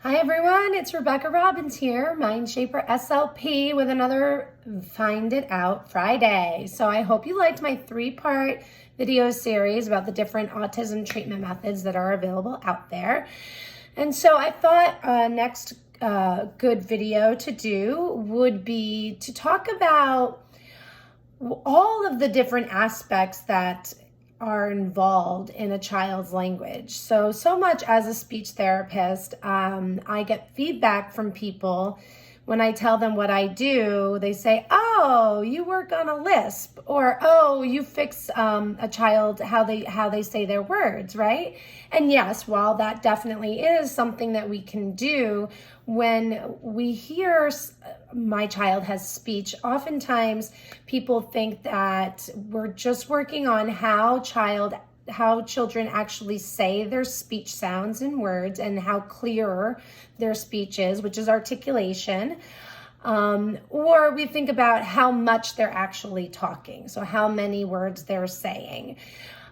Hi everyone, it's Rebecca Robbins here, Mind Shaper SLP, with another Find It Out Friday. So I hope you liked my 3-part video series about the different autism treatment methods that are available out there. And so I thought next good video to do would be to talk about all of the different aspects that are involved in a child's language. So much as a speech therapist, I get feedback from people when I tell them what I do. They say, oh, you work on a lisp, or oh, you fix a child how they say their words, right? And yes, while that definitely is something that we can do, when we hear my child has speech, oftentimes people think that we're just working on how children actually say their speech sounds and words and how clear their speech is, which is articulation. Or we think about how much they're actually talking, so how many words they're saying.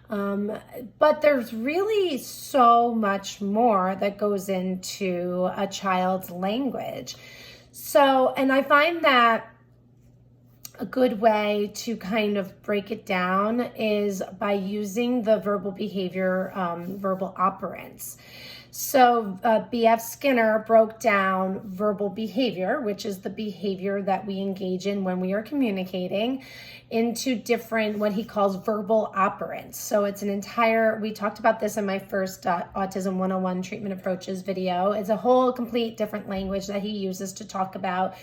But there's really so much more that goes into a child's language. And I find that a good way to kind of break it down is by using the verbal behavior, verbal operants. So B.F. Skinner broke down verbal behavior, which is the behavior that we engage in when we are communicating, into different, what he calls verbal operants. So it's we talked about this in my first Autism 101 treatment approaches video. It's a whole complete different language that he uses to talk about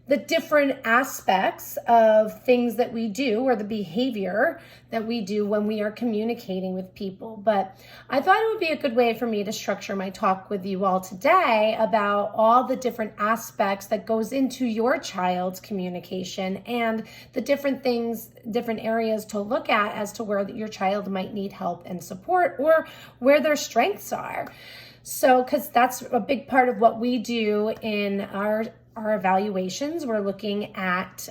the different aspects of things that we do, or the behavior that we do when we are communicating with people. But I thought it would be a good way for me to structure my talk with you all today about all the different aspects that goes into your child's communication and the different things, different areas to look at as to where your child might need help and support, or where their strengths are. So, because that's a big part of what we do in our evaluations. We're looking at,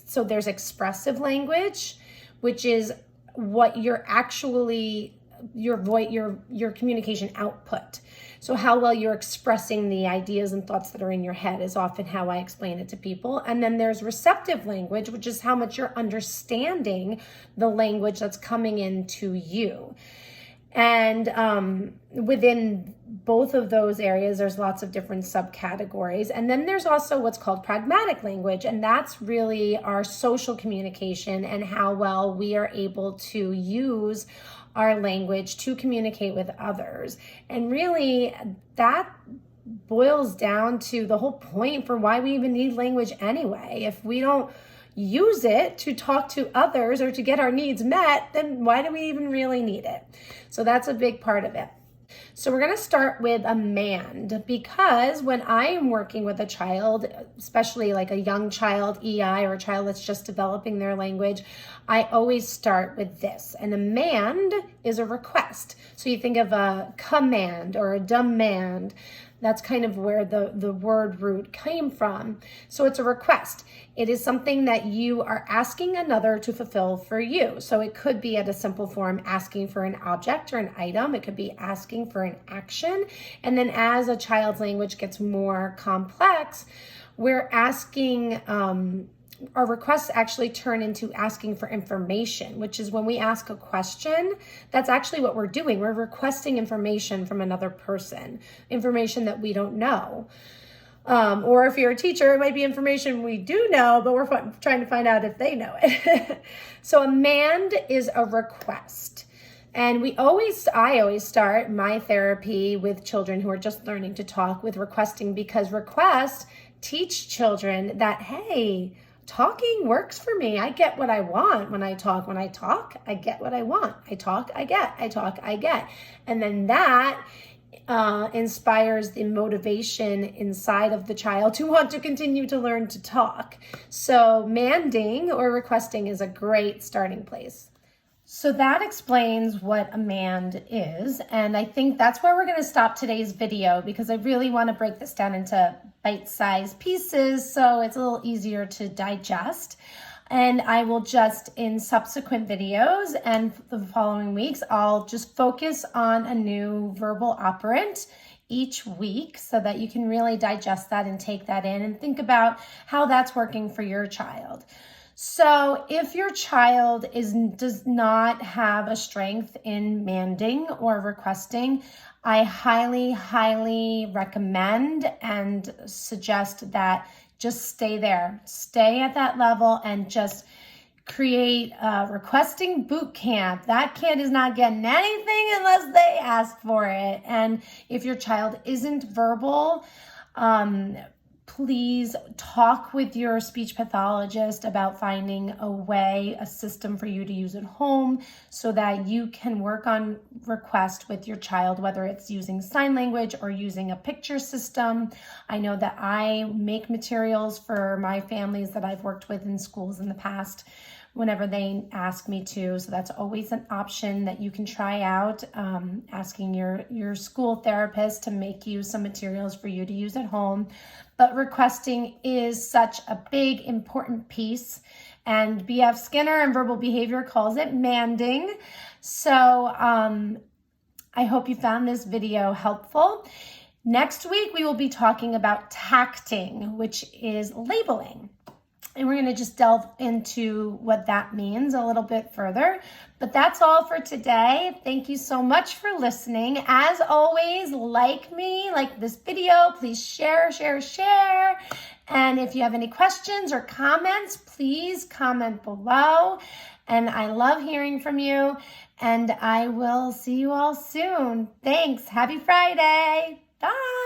so there's expressive language, which is what you're actually, your communication output. So how well you're expressing the ideas and thoughts that are in your head is often how I explain it to people. And then there's receptive language, which is how much you're understanding the language that's coming into you. And within both of those areas, there's lots of different subcategories. And then there's also what's called pragmatic language, and that's really our social communication and how well we are able to use our language to communicate with others. And really, that boils down to the whole point for why we even need language anyway. If we don't use it to talk to others or to get our needs met, then why do we even really need it? So that's a big part of it. So we're going to start with a MAND, because when I am working with a child, especially like a young child, EI, or a child that's just developing their language, I always start with this. And a MAND is a request. So you think of a command or a demand. That's kind of where the word root came from. So it's a request. It is something that you are asking another to fulfill for you. So it could be at a simple form, asking for an object or an item. It could be asking for an action. And then as a child's language gets more complex, we're asking, our requests actually turn into asking for information, which is when we ask a question, that's actually what we're doing. We're requesting information from another person, information that we don't know. Or if you're a teacher, it might be information we do know, but we're trying to find out if they know it. So a MAND is a request. And I always start my therapy with children who are just learning to talk with requesting, because requests teach children that, hey, talking works for me. I get what I want when I talk. When I talk, I get what I want. I talk, I get. I talk, I get. And then that inspires the motivation inside of the child to want to continue to learn to talk. So manding or requesting is a great starting place. So that explains what a MAND is, and I think that's where we're going to stop today's video, because I really want to break this down into bite-sized pieces so it's a little easier to digest. And I will just, in subsequent videos and the following weeks, I'll just focus on a new verbal operant each week so that you can really digest that and take that in and think about how that's working for your child. So if your child does not have a strength in manding or requesting, I highly, highly recommend and suggest that just stay there. Stay at that level and just create a requesting boot camp. That kid is not getting anything unless they ask for it. And if your child isn't verbal, please talk with your speech pathologist about finding a way, a system for you to use at home so that you can work on request with your child, whether it's using sign language or using a picture system. I know that I make materials for my families that I've worked with in schools in the past whenever they ask me to. So that's always an option that you can try out, asking your school therapist to make you some materials for you to use at home. But requesting is such a big, important piece. And B.F. Skinner in Verbal Behavior calls it manding. So I hope you found this video helpful. Next week, we will be talking about tacting, which is labeling. And we're going to just delve into what that means a little bit further. But that's all for today. Thank you so much for listening. As always, like this video. Please share. And if you have any questions or comments, please comment below. And I love hearing from you. And I will see you all soon. Thanks. Happy Friday. Bye.